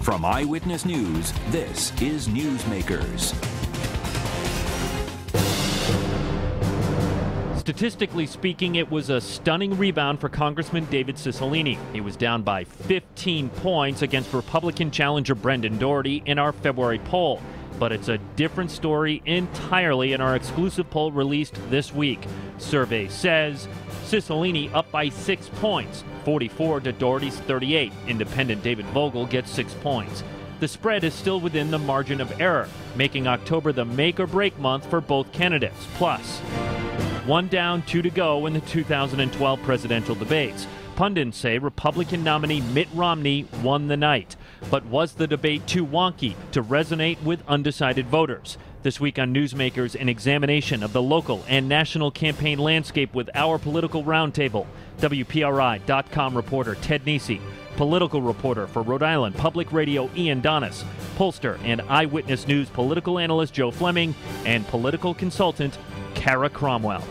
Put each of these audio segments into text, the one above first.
From Eyewitness News, this is Newsmakers. Statistically speaking, it was a stunning rebound for Congressman David Cicilline. He was down by 15 points against Republican challenger Brendan Doherty in our February poll. But it's a different story entirely in our exclusive poll released this week. Survey says Cicilline up by 6 points, 44 to Doherty's 38. Independent David Vogel gets 6 points. The spread is still within the margin of error, making October the make-or-break month for both candidates. Plus, one down, two to go in the 2012 presidential debates. Pundits say Republican nominee Mitt Romney won the night. But was the debate too wonky to resonate with undecided voters? This week on Newsmakers, an examination of the local and national campaign landscape with our political roundtable. WPRI.com reporter Ted Nesi, political reporter for Rhode Island Public Radio Ian Donnis, pollster and Eyewitness News political analyst Joe Fleming, and political consultant Cara Cromwell.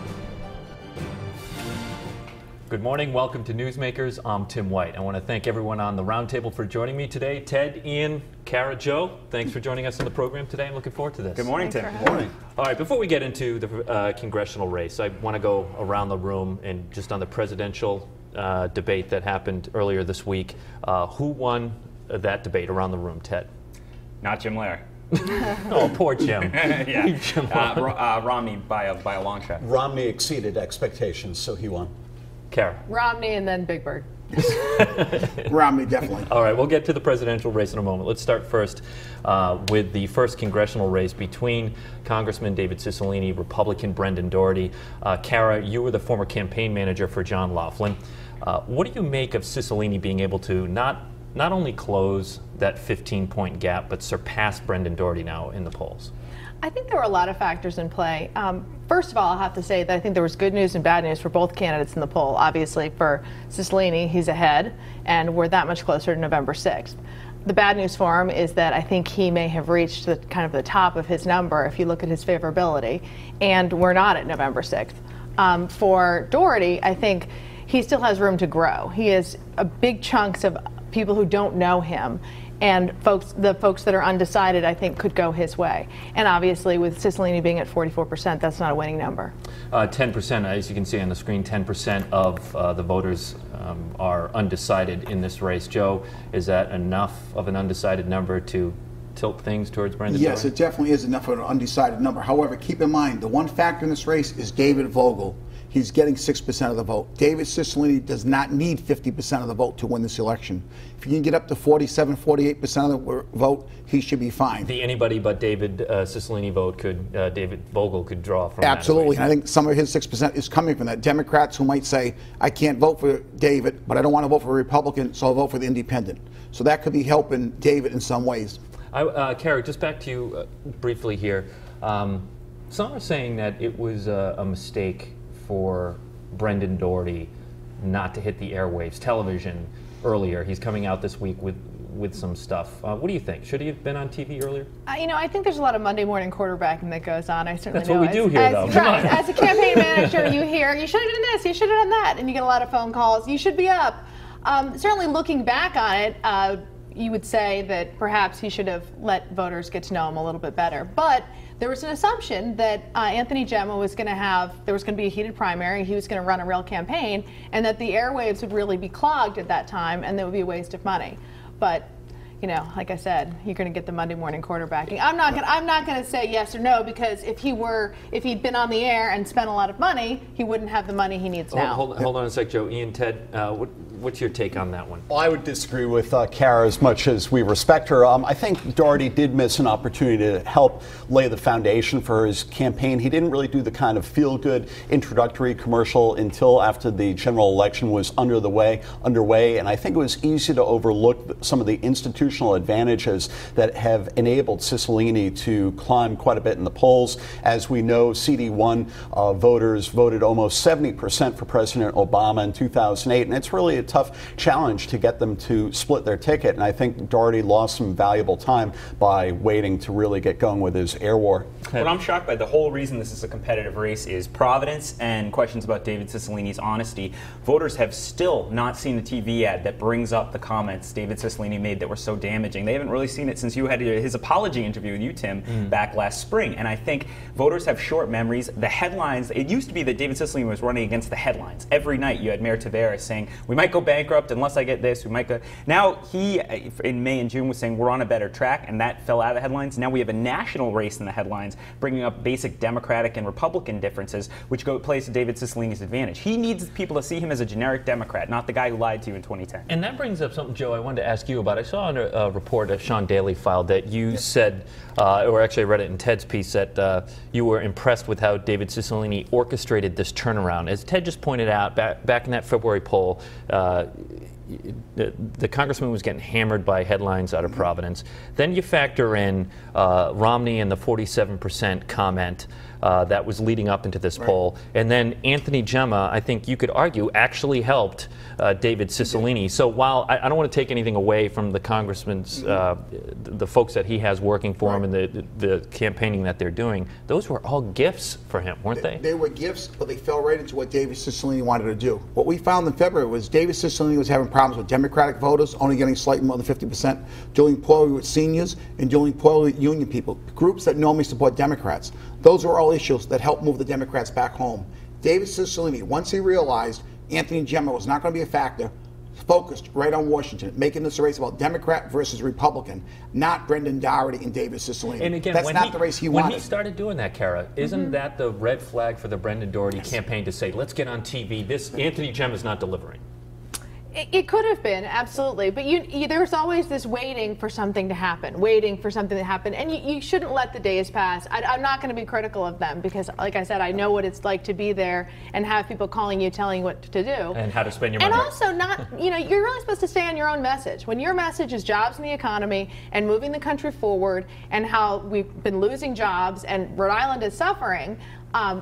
Good morning. Welcome to Newsmakers. I'm Tim White. I want to thank everyone on the roundtable for joining me today. Ted, Ian, Cara, Joe, thanks for joining us on the program today. I'm looking forward to this. Good morning, Tim. Good morning. All right, before we get into the congressional race, I want to go around the room and just on the presidential debate that happened earlier this week. Who won that debate around the room, Ted? Not Jim Lair. Oh, poor Jim. Yeah. Romney by a long shot. Romney exceeded expectations, so he won. Cara. Romney and then Big Bird. Romney, definitely. All right, we'll get to the presidential race in a moment. Let's start first with the first congressional race between Congressman David Cicilline, Republican Brendan Doherty. Cara, you were the former campaign manager for John Laughlin. What do you make of Cicilline being able to not only close that 15-point gap, but surpass Brendan Doherty now in the polls? I think there were a lot of factors in play. First of all, I'll have to say that I think there was good news and bad news for both candidates in the poll. Obviously, for Cicilline, he's ahead, and we're that much closer to November 6th. The bad news for him is that I think he may have reached the kind of the top of his number if you look at his favorability, and we're not at November 6th. For Doherty, I think he still has room to grow. He has a big chunks of people who don't know him, and the folks that are undecided, I think, could go his way. And obviously, with Cicilline being at 44%, that's not a winning number. 10%, as you can see on the screen, 10% of the voters are undecided in this race. Joe, is that enough of an undecided number to tilt things towards Brendan Doherty? Yes, it definitely is enough of an undecided number. However, keep in mind, the one factor in this race is David Vogel. He's getting 6% of the vote. David Cicilline does not need 50% of the vote to win this election. If he can get up to 47, 48% of the vote, he should be fine. The anybody but David Cicilline vote David Vogel could draw from Absolutely, that and I think some of his 6% is coming from that. Democrats who might say, I can't vote for David, but I don't want to vote for a Republican, so I'll vote for the independent. So that could be helping David in some ways. Cara, just back to you briefly here. Some are saying that it was a mistake for Brendan Doherty not to hit the airwaves, television, earlier. He's coming out this week with some stuff. What do you think? Should he have been on TV earlier? I think there's a lot of Monday morning quarterbacking that goes on. I certainly That's what we do here, though. Right, as a campaign manager, you hear, you should have done this, you should have done that, and you get a lot of phone calls. You should be up. Certainly looking back on it, you would say that perhaps he should have let voters get to know him a little bit better. But there was an assumption that Anthony Gemma was going to there was going to be a heated primary, he was going to run a real campaign, and that the airwaves would really be clogged at that time, and there would be a waste of money. But, like I said, you're going to get the Monday morning quarterbacking. I'm not going to say yes or no, because if he'd been on the air and spent a lot of money, he wouldn't have the money he needs now. Hold on a sec, Joe. Ian, Ted, what's your take on that one? Well, I would disagree with Cara as much as we respect her. I think Doherty did miss an opportunity to help lay the foundation for his campaign. He didn't really do the kind of feel-good introductory commercial until after the general election was underway, and I think it was easy to overlook some of the institutional advantages that have enabled Cicilline to climb quite a bit in the polls. As we know, CD1 voters voted almost 70% for President Obama in 2008, and it's really a tough challenge to get them to split their ticket. And I think Doherty lost some valuable time by waiting to really get going with his air war. What I'm shocked by, the whole reason this is a competitive race is Providence and questions about David Cicilline's honesty. Voters have still not seen the TV ad that brings up the comments David Cicilline made that were so damaging. They haven't really seen it since you had his apology interview with you, Tim, back last spring. And I think voters have short memories. The headlines, it used to be that David Cicilline was running against the headlines. Every night you had Mayor Taveras saying, we might go bankrupt unless I get this, we might go. Now he, in May and June, was saying we're on a better track, and that fell out of the headlines. Now we have a national race in the headlines, bringing up basic Democratic and Republican differences, which plays to David Cicilline's advantage. He needs people to see him as a generic Democrat, not the guy who lied to you in 2010. And that brings up something, Joe, I wanted to ask you about. I saw in a report that Sean Daly filed that you said, or actually I read it in Ted's piece, that you were impressed with how David Cicilline orchestrated this turnaround. As Ted just pointed out, back in that February poll, the congressman was getting hammered by headlines out of Providence. Then you factor in Romney and the 47% comment that was leading up into this poll. And then Anthony Gemma, I think you could argue, actually helped David Cicilline. So while I don't want to take anything away from the congressman's, the folks that he has working for him and the campaigning that they're doing, those were all gifts for him, weren't they? They were gifts, but they fell right into what David Cicilline wanted to do. What we found in February was David Cicilline was having problems with Democratic voters, only getting slightly more than 50%, doing poorly with seniors, and doing poorly with union people, groups that normally support Democrats. Those were all issues that helped move the Democrats back home. David Cicilline, once he realized Anthony Gemma was not going to be a factor, focused right on Washington, making this a race about Democrat versus Republican, not Brendan Doherty and David Cicilline. And again, that's not the race he wanted. When he started doing that, Cara, isn't that the red flag for the Brendan Doherty campaign to say, let's get on TV, this Anthony Gemma is not delivering? It could have been, absolutely. But there's always this waiting for something to happen, and you shouldn't let the days pass. I'm not going to be critical of them because, like I said, I know what it's like to be there and have people calling you, telling you what to do. And how to spend your money. And also you're really supposed to stay on your own message. When your message is jobs in the economy and moving the country forward and how we've been losing jobs and Rhode Island is suffering,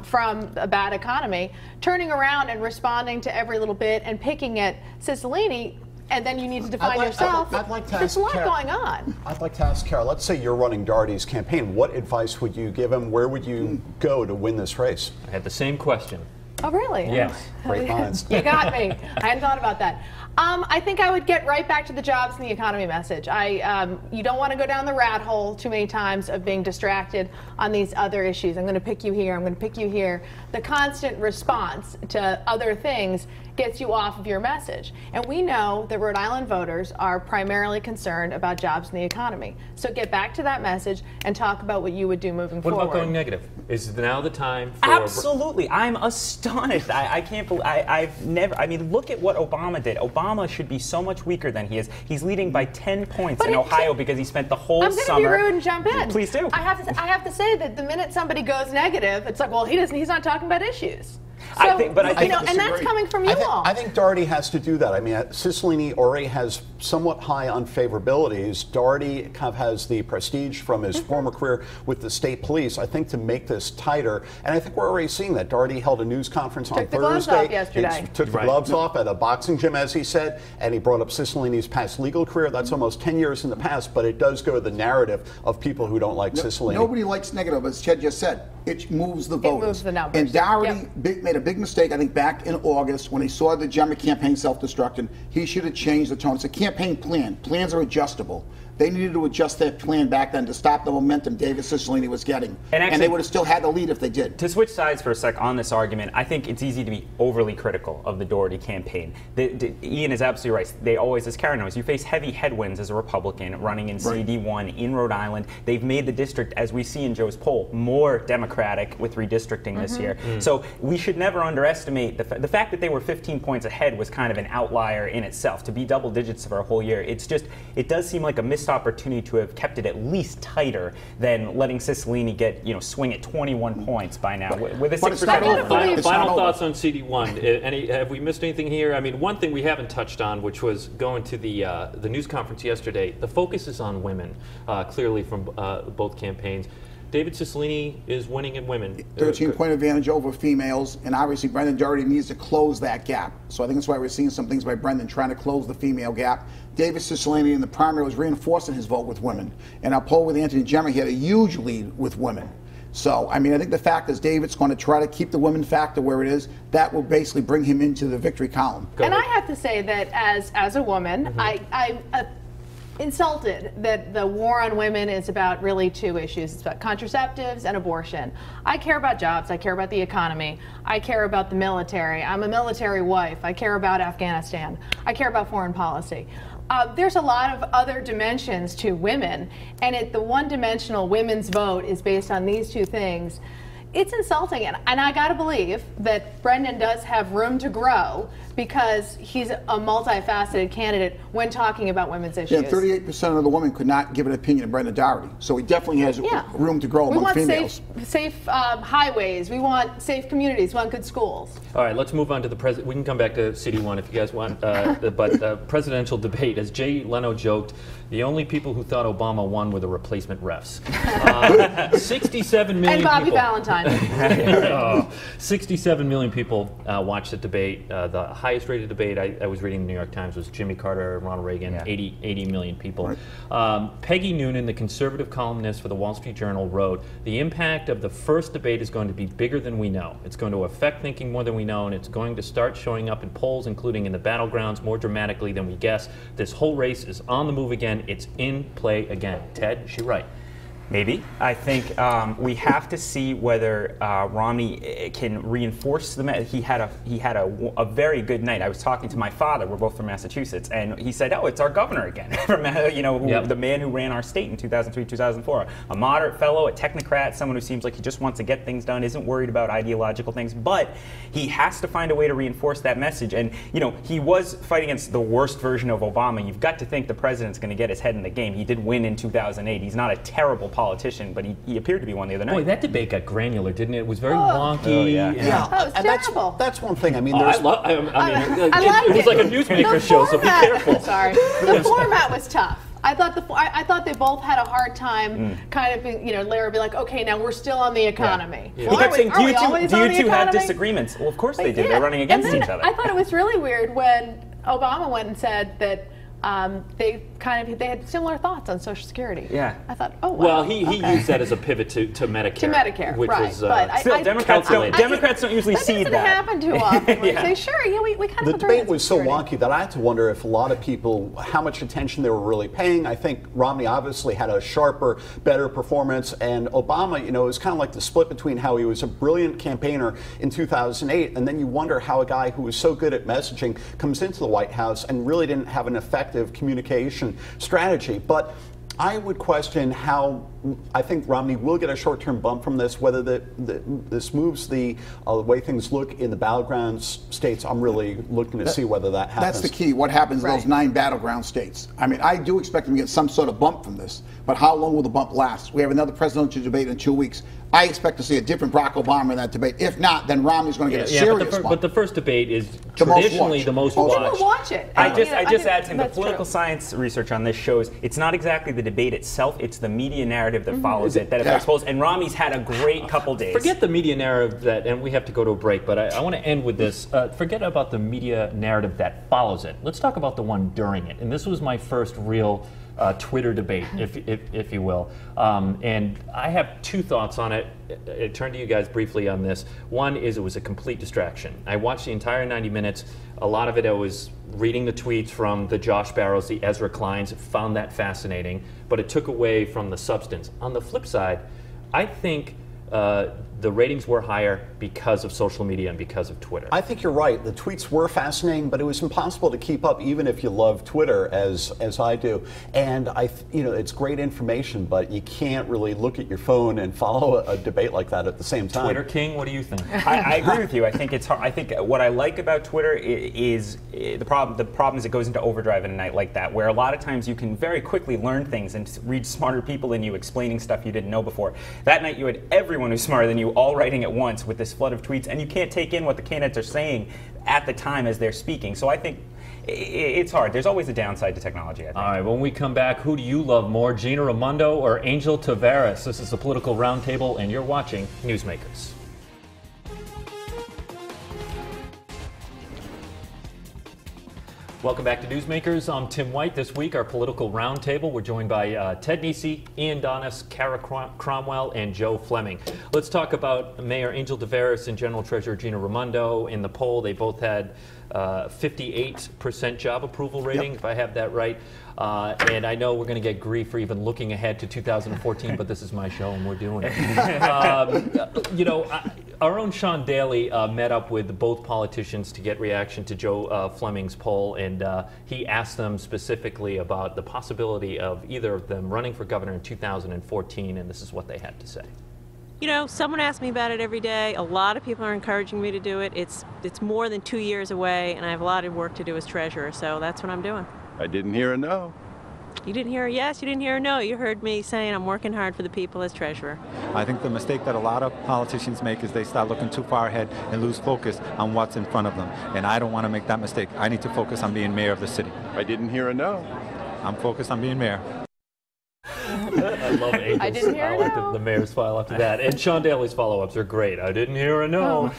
from a bad economy, turning around and responding to every little bit and picking at Cicilline, and then you need to define yourself. There's a lot going on. I'd like to ask Cara, let's say you're running Doherty's campaign. What advice would you give him? Where would you go to win this race? I had the same question. Oh, really? Yes. Great minds. You got me. I hadn't thought about that. I think I would get right back to the jobs and the economy message. You don't want to go down the rat hole too many times of being distracted on these other issues. I'm going to pick you here. I'm going to pick you here. The constant response to other things gets you off of your message. And we know that Rhode Island voters are primarily concerned about jobs and the economy. So get back to that message and talk about what you would do moving forward. What about going negative? Is now the time for... Absolutely. I'm astonished. I can't believe... I've never... I mean, look at what Obama did. Obama should be so much weaker than he is. He's leading by 10 points in Ohio because he spent the whole summer... I'm going to be rude and jump in. Please do. I have to say that the minute somebody goes negative, it's like, well, he's not talking about issues. So, I think and that's coming from you all. I think Doherty has to do that. I mean, Cicilline already has somewhat high unfavorabilities. Doherty kind of has the prestige from his former career with the state police, I think, to make this tighter. And I think we're already seeing that. Doherty held a news conference on Thursday. Took the gloves off yesterday. He took the gloves off at a boxing gym, as he said, and he brought up Cicilline's past legal career. That's almost 10 years in the past, but it does go to the narrative of people who don't like Cicilline. Nobody likes negative, as Ted just said. It moves the voters. It moves the numbers. And Doherty made a big mistake, I think, back in August when he saw the Gemma campaign self-destructing. He should have changed the tone. It's a campaign plan. Plans are adjustable. They needed to adjust their plan back then to stop the momentum David Cicilline was getting. And they would have still had the lead if they did. To switch sides for a sec on this argument, I think it's easy to be overly critical of the Doherty campaign. Ian is absolutely right. They always, as Cara knows, you face heavy headwinds as a Republican running in CD1 in Rhode Island. They've made the district, as we see in Joe's poll, more Democratic with redistricting this year. So we should never underestimate the fact that they were 15 points ahead was kind of an outlier in itself. To be double digits for a whole year, it's just, it does seem like a missed opportunity to have kept it at least tighter than letting Cicilline get, swing at 21 points by now with a 6%. Final thoughts on CD1. Have we missed anything here? I mean, one thing we haven't touched on, which was going to the news conference yesterday, the focus is on women, clearly from both campaigns. David Cicilline is winning in women. 13-point advantage over females, and obviously Brendan Doherty needs to close that gap. So I think that's why we're seeing some things by Brendan trying to close the female gap. David Cicilline in the primary was reinforcing his vote with women. And our poll with Anthony Gemma, he had a huge lead with women. So, I mean, I think the fact is David's going to try to keep the women factor where it is. That will basically bring him into the victory column. And I have to say that as a woman, I'm insulted that the war on women is about really two issues. It's about contraceptives and abortion. I care about jobs. I care about the economy. I care about the military. I'm a military wife. I care about Afghanistan. I care about foreign policy. There's a lot of other dimensions to women, and the one-dimensional women's vote is based on these two things. It's insulting, and I got to believe that Brendan does have room to grow because he's a multifaceted candidate when talking about women's issues. Yeah, 38% of the women could not give an opinion of Brendan Doherty, so he definitely has room to grow among females. We want safe highways. We want safe communities. We want good schools. All right, let's move on to the president. We can come back to CD1 if you guys want, but presidential debate. As Jay Leno joked, the only people who thought Obama won were the replacement refs. 67 million and Bobby people. Valentine. 67 million people watched the debate. The highest rated debate I was reading in the New York Times was Jimmy Carter and Ronald Reagan, 80 million people. Right. Peggy Noonan, the conservative columnist for the Wall Street Journal, wrote, the impact of the first debate is going to be bigger than we know. It's going to affect thinking more than we know, and it's going to start showing up in polls, including in the battlegrounds, more dramatically than we guess. This whole race is on the move again. It's in play again. Ted, is she right? Maybe. I think we have to see whether Romney can reinforce the message. He had a very good night. I was talking to my father. We're both from Massachusetts, and he said, "Oh, it's our governor again." From the man who ran our state in 2003, 2004. A moderate fellow, a technocrat, someone who seems like he just wants to get things done, isn't worried about ideological things, but he has to find a way to reinforce that message. And he was fighting against the worst version of Obama. You've got to think the president's going to get his head in the game. He did win in 2008. He's not a terrible politician, but he appeared to be one the other night. Boy, that debate got granular, didn't it? It was very wonky. Oh, yeah. That was terrible. That's one thing. I mean, it was like a Newsmakers show, so be careful. Sorry. The format was tough. I thought they both had a hard time kind of, Larry be like, okay, now we're still on the economy. Yeah. Well, he kept saying, do you two have disagreements? Well, of course they did. They're running against each other. I thought it was really weird when Obama went and said that they had similar thoughts on Social Security. Yeah. I thought, oh wow. Well, he used that as a pivot to Medicare. To Medicare, which right. was still Democrats don't usually see that. That doesn't happen too often. We say, sure, we kind of the debate was so wonky that I had to wonder if a lot of people, how much attention they were really paying. I think Romney obviously had a sharper, better performance, and Obama, it was kind of like the split between how he was a brilliant campaigner in 2008, and then you wonder how a guy who was so good at messaging comes into the White House and really didn't have an effective communication strategy. But I would question how I think Romney will get a short-term bump from this. Whether this moves the way things look in the battleground states, I'm really looking to see whether that happens. That's the key. What happens in those 9 battleground states? I mean, I do expect him to get some sort of bump from this, but how long will the bump last? We have another presidential debate in 2 weeks. I expect to see a different Barack Obama in that debate. If not, then Romney's going to get a serious bump. But the first debate is traditionally the most watched. People watch it. I just add to him, the political science research on this shows it's not exactly the debate itself, it's the media narrative that follows it that affects polls. And Romney's had a great couple days. Forget the media narrative and we have to go to a break, but I want to end with this. Forget about the media narrative that follows it. Let's talk about the one during it. And this was my first real Twitter debate, if you will. And I have 2 thoughts on it. I turn to you guys briefly on this. One is it was a complete distraction. I watched the entire 90 minutes. A lot of it I was reading the tweets from the Josh Barrows, the Ezra Kleins, found that fascinating, but it took away from the substance. On the flip side, I think the ratings were higher because of social media and because of Twitter. I think you're right. The tweets were fascinating, but it was impossible to keep up, even if you love Twitter as I do. And it's great information, but you can't really look at your phone and follow a debate like that at the same time. Twitter King, what do you think? I agree with you. I think it's hard. I think what I like about Twitter is the problem. The problem is it goes into overdrive in a night like that, where a lot of times you can very quickly learn things and read smarter people than you explaining stuff you didn't know before. That night you had everyone who's smarter than you all writing at once with this flood of tweets, and you can't take in what the candidates are saying at the time as they're speaking. So I think it's hard. There's always a downside to technology, I think. All right, when we come back, who do you love more, Gina Raimondo or Angel Taveras? This is the Political Roundtable, and you're watching Newsmakers. Welcome back to Newsmakers. I'm Tim White. This week, our Political Roundtable, we're joined by Ted Nesi, Donnis, Cara Cromwell, and Joe Fleming. Let's talk about Mayor Angel Taveras and General Treasurer Gina Raimondo. In the poll, they both had 58% job approval rating, if I have that right. And I know we're going to get grief for even looking ahead to 2014, but this is my show and we're doing it. You know, our own Sean Daly met up with both politicians to get reaction to Joe Fleming's poll, and he asked them specifically about the possibility of either of them running for governor in 2014, and this is what they had to say. You know, someone asks me about it every day. A lot of people are encouraging me to do it. It's more than 2 years away, and I have a lot of work to do as treasurer, so that's what I'm doing. I didn't hear a no. You didn't hear a yes, you didn't hear a no. You heard me saying I'm working hard for the people as treasurer. I think the mistake that a lot of politicians make is they start looking too far ahead and lose focus on what's in front of them. And I don't want to make that mistake. I need to focus on being mayor of the city. I didn't hear a no. I'm focused on being mayor. I love Angel's. I didn't hear a no. The mayor's file after that. And Sean Daly's follow-ups are great. I didn't hear a no.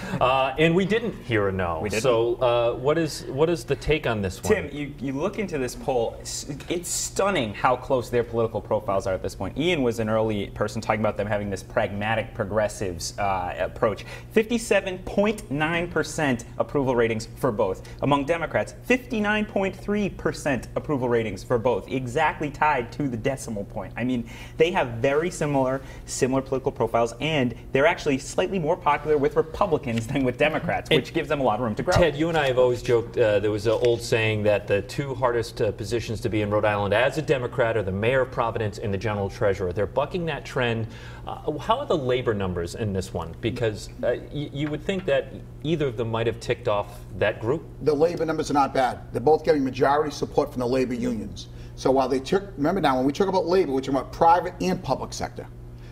And we didn't hear a no. We didn't. So what is the take on this one? Tim, you look into this poll, it's stunning how close their political profiles are at this point. Ian was an early person talking about them having this pragmatic progressives approach. 57.9% approval ratings for both. Among Democrats, 59.3% approval ratings for both, exactly tied to the decimal point. I mean, they have very similar political profiles, and they're actually slightly more popular with Republicans than with Democrats, which gives them a lot of room to grow. Ted, you and I have always joked, there was an old saying that the two hardest positions to be in Rhode Island as a Democrat are the mayor of Providence and the general treasurer. They're bucking that trend. How are the labor numbers in this one? Because you would think that either of them might have ticked off that group. The labor numbers are not bad. They're both getting majority support from the labor unions. So while they took, remember now, when we talk about labor, we're talking about private and public sector.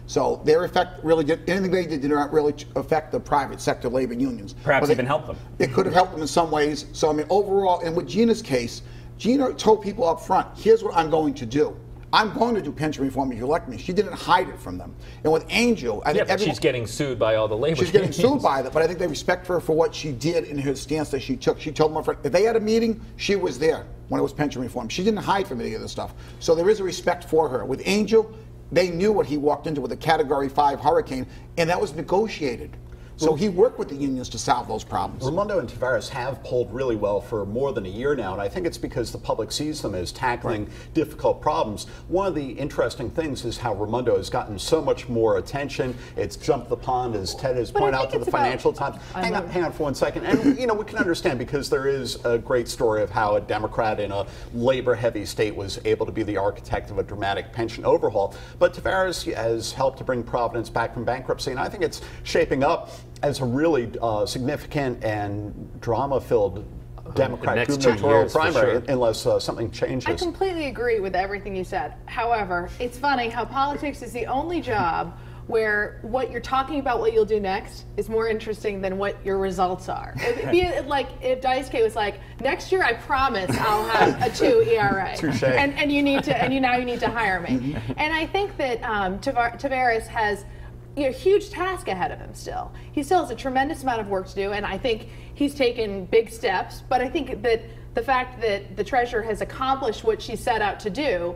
So their effect really did, anything they did not really affect the private sector labor unions. Perhaps even help them. It could have helped them in some ways. So I mean, overall, and with Gina's case, Gina told people up front, here's what I'm going to do. I'm going to do pension reform if you elect me. She didn't hide it from them. And with Angel, I think but she's getting sued by all the labor She's getting sued by that, but I think they respect her for what she did in her stance that she took. She told them up front, if they had a meeting, she was there when it was pension reform. She didn't hide from any of this stuff. So there is a respect for her. With Angel, they knew what he walked into with a Category 5 hurricane, and that was negotiated. So he worked with the unions to solve those problems. Raimondo and Taveras have polled really well for more than a year now, and I think it's because the public sees them as tackling difficult problems. One of the interesting things is how Raimondo has gotten so much more attention. It's jumped the pond, as Ted has pointed out, to the Financial Times. Hang on for 1 second. And, you know, we can understand because there is a great story of how a Democrat in a labor-heavy state was able to be the architect of a dramatic pension overhaul. But Taveras has helped to bring Providence back from bankruptcy, and I think it's shaping up as a really significant and drama-filled Democrat gubernatorial primary, unless something changes. I completely agree with everything you said. However, it's funny how politics is the only job where what you're talking about, what you'll do next, is more interesting than what your results are. It'd be like if Dice K was like, next year I promise I'll have a 2 ERA. Touché. And you need to, and now you need to hire me. And I think that Taveras has a huge task ahead of him still. He still has a tremendous amount of work to do, and I think he's taken big steps, but I think that the fact that the treasurer has accomplished what she set out to do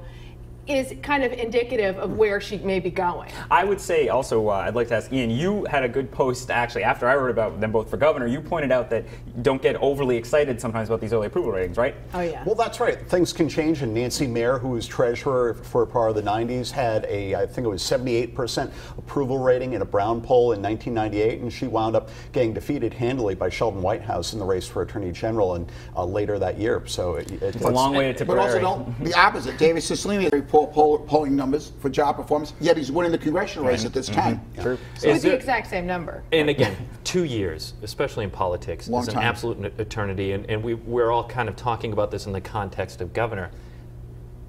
is kind of indicative of where she may be going. I would say also, I'd like to ask Ian, you had a good post actually after I wrote about them both for governor. You pointed out that you don't get overly excited sometimes about these early approval ratings, right? Oh yeah. Well, that's right. Things can change, and Nancy Mayer, who was treasurer for part of the 90s, had a, I think it was 78% approval rating in a Brown poll in 1998, and she wound up getting defeated handily by Sheldon Whitehouse in the race for Attorney General and later that year. So it's a long way to Tipperary. But also the opposite. David Cicilline polling numbers for job performance, yet he's winning the congressional race at this time. True. With the exact same number. And again, 2 years, especially in politics, is an absolute eternity. And we're all kind of talking about this in the context of governor.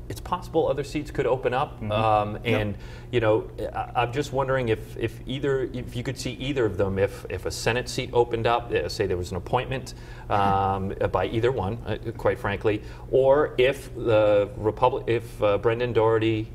it's possible other seats could open up, and you know, I'm just wondering if you could see either of them, if a Senate seat opened up, say there was an appointment by either one, quite frankly, or if Brendan Doherty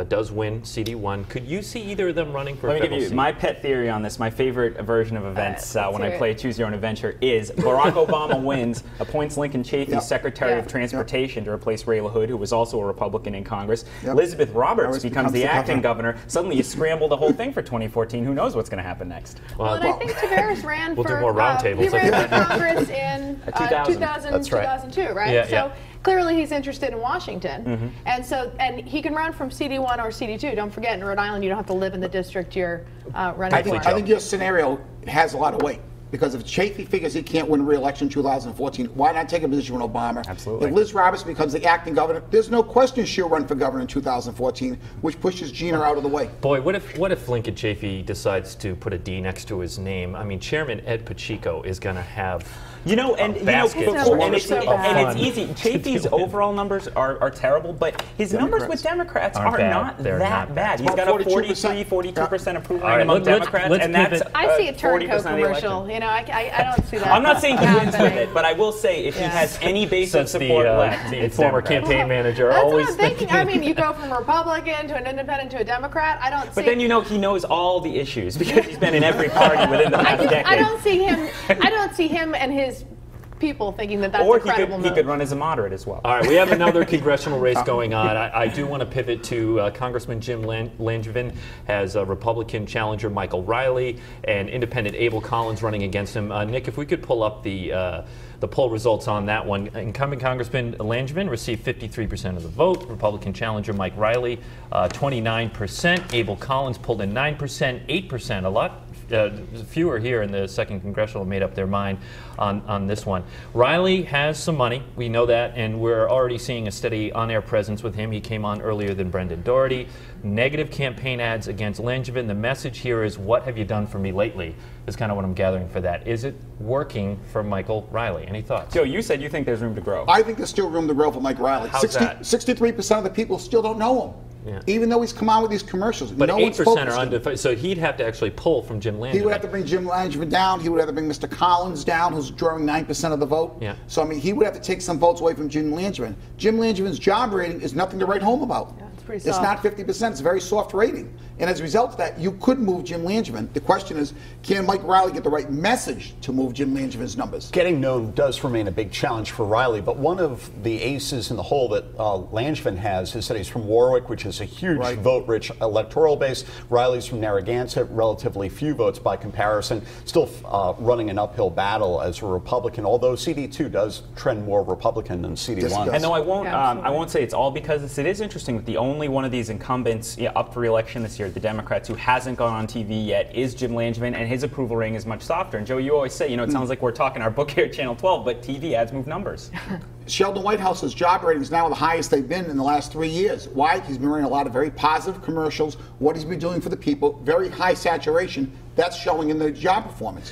does win CD1, could you see either of them running for a federal seat? Let me give you my pet theory on this. My favorite version of events when I play Choose Your Own Adventure is Barack Obama wins, appoints Lincoln Chafee Secretary of Transportation to replace Ray LaHood, who was also a Republican in Congress. Elizabeth Roberts becomes the acting governor. Suddenly you scramble the whole thing for 2014. Who knows what's going to happen next? Well, and I think Taveras ran we'll for do more roundtables. He ran for Congress in 2002, right? Yeah, so clearly he's interested in Washington, and he can run from CD1 or CD2. Don't forget, in Rhode Island, you don't have to live in the district you're running for. I think your scenario has a lot of weight. Because if Chafee figures he can't win re-election in 2014, why not take a position with Obama? Absolutely. If Liz Roberts becomes the acting governor, there's no question she'll run for governor in 2014, which pushes Gina out of the way. Boy, what if Lincoln Chafee decides to put a D next to his name? I mean, Chairman Ed Pacheco is going to have and it's easy. Chafee's overall numbers are terrible, but his numbers with Democrats are not that bad. He's got a 42% approval rating among Democrats, and that's I see a turncoat commercial. You know, I don't see that. I'm not saying he wins with it, but I will say if he has any base of support left, the former campaign manager that's always what I'm thinking. I mean, you go from a Republican to an independent to a Democrat. I don't see. But then you know he knows all the issues because he's been in every party within the past decade. I don't see him and his people thinking that that's or a credible he could run as a moderate as well. All right, we have another congressional race going on. I do want to pivot to Congressman Jim Langevin has a Republican challenger Michael Riley and independent Abel Collins running against him. Nick, if we could pull up the poll results on that one. Incumbent Congressman Langevin received 53% of the vote. Republican challenger Mike Riley, 29%. Abel Collins pulled in 9%, 8%, a lot fewer here in the 2nd Congressional made up their mind on this one. Riley has some money, we know that, and we're already seeing a steady on-air presence with him. He came on earlier than Brendan Doherty. Negative campaign ads against Langevin. The message here is, what have you done for me lately, is kind of what I'm gathering for that. Is it working for Michael Riley? Any thoughts? Joe, you said you think there's room to grow. I think there's still room to grow for Mike Riley. How's that? 63% of the people still don't know him. Yeah. Even though he's come out with these commercials. But no 8% are undefeated, so he'd have to actually pull from Jim Langevin. He would have to bring Jim Langevin down. He would have to bring Mr. Collins down, who's drawing 9% of the vote. Yeah. So, I mean, he would have to take some votes away from Jim Langevin. Jim Langevin's job rating is nothing to write home about. Yeah, it's pretty It's soft. not 50%. It's a very soft rating. And as a result of that, you could move Jim Langevin. The question is, can Mike Riley get the right message to move Jim Langevin's numbers? Getting known does remain a big challenge for Riley, but one of the aces in the hole that Langevin has is that he's from Warwick, which is a huge vote-rich electoral base. Riley's from Narragansett, relatively few votes by comparison, still running an uphill battle as a Republican, although CD2 does trend more Republican than CD1. And though I won't say it's all because it is interesting that the only one of these incumbents up for re-election this year, the Democrats, who hasn't gone on TV yet, is Jim Langevin, and his approval rating is much softer. And Joe, you always say, it sounds like we're talking our book here at Channel 12, but TV ads move numbers. Sheldon Whitehouse's job ratings now are the highest they've been in the last 3 years. Why? He's been running a lot of very positive commercials, what he's been doing for the people, very high saturation. That's showing in the job performance.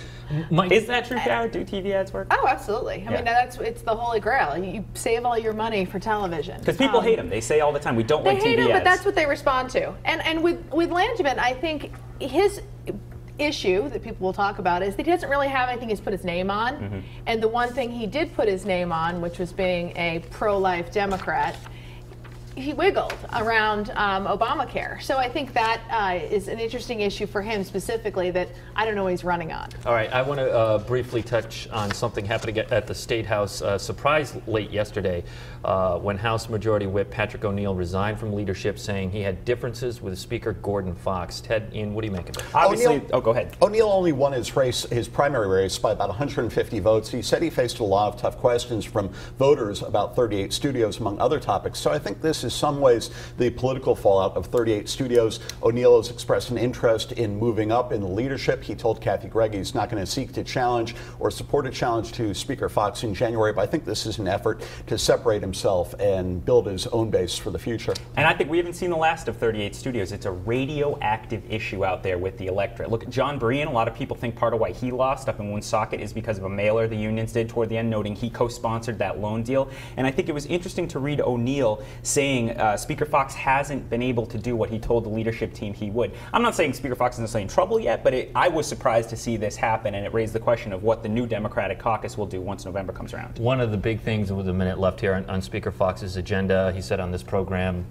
Is that true, Cara? Do TV ads work? Oh, absolutely. I mean, it's the holy grail. You save all your money for television. Because people hate him. They say all the time, we don't like TV ads. They hate him, but that's what they respond to. And with Langevin, I think his issue that people will talk about is that he doesn't really have anything he's put his name on. And the one thing he did put his name on, which was being a pro-life Democrat, he wiggled around Obamacare. So I think that is an interesting issue for him specifically that I don't know he's running on. All right, I want to briefly touch on something happening at the State House. Surprise late yesterday when House Majority Whip Patrick O'Neill resigned from leadership, saying he had differences with Speaker Gordon Fox. Ted, Ian, what do you make of it? Obviously, go ahead. O'Neill only won his primary race by about 150 votes. He said he faced a lot of tough questions from voters about 38 studios, among other topics. So I think this is some ways the political fallout of 38 Studios. O'Neill has expressed an interest in moving up in the leadership. He told Kathy Gregg he's not going to seek to challenge or support a challenge to Speaker Fox in January, but I think this is an effort to separate himself and build his own base for the future. And I think we haven't seen the last of 38 Studios. It's a radioactive issue out there with the electorate. Look, John Brean, a lot of people think part of why he lost up in Woonsocket is because of a mailer the unions did toward the end, noting he co-sponsored that loan deal. And I think it was interesting to read O'Neill saying Speaker Fox hasn't been able to do what he told the leadership team he would. I'm not saying Speaker Fox isn't in trouble yet, but I was surprised to see this happen, and it raised the question of what the new Democratic caucus will do once November comes around. One of the big things with a minute left here on Speaker Fox's agenda, he said on this program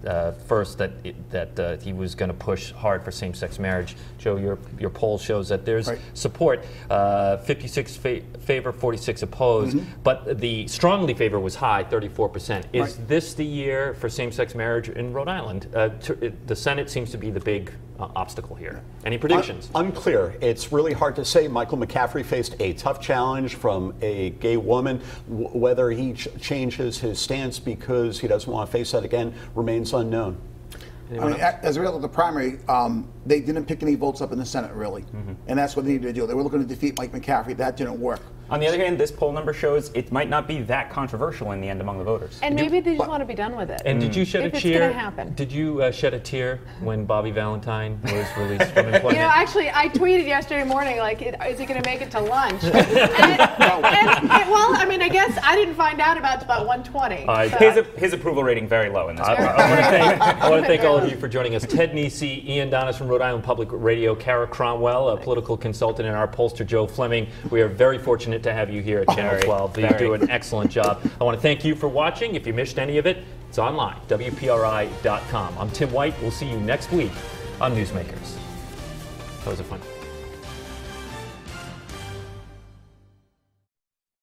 first that he was going to push hard for same-sex marriage. Joe, your poll shows that there's support, 56 favor, 46 opposed, but the strongly favor was high, 34%. Is this the year for same-sex marriage in Rhode Island? The Senate seems to be the big obstacle here. Any predictions? Unclear. It's really hard to say. Michael McCaffrey faced a tough challenge from a gay woman. Whether he changes his stance because he doesn't want to face that again remains unknown. I mean, as a result of the primary, they didn't pick any votes up in the Senate, really. And that's what they needed to do. They were looking to defeat Mike McCaffrey. That didn't work. On the other hand, this poll number shows it might not be that controversial in the end among the voters. And maybe they just want to be done with it. And did you shed a tear? If it's going to happen. Did you shed a tear when Bobby Valentine was released from employment? You know, actually, I tweeted yesterday morning, like, is he going to make it to lunch? Well, I mean, I guess I didn't find out about it about 1:20. His approval rating very low in this poll. I want to thank all of you for joining us. Ted Nesi, Ian Donnis from Rhode Island Public Radio, Cara Cromwell, a political consultant, and our pollster Joe Fleming. We are very fortunate to have you here at Channel 12. You do an excellent job. I want to thank you for watching. If you missed any of it, it's online, WPRI.com. I'm Tim White. We'll see you next week on Newsmakers. That was a fun.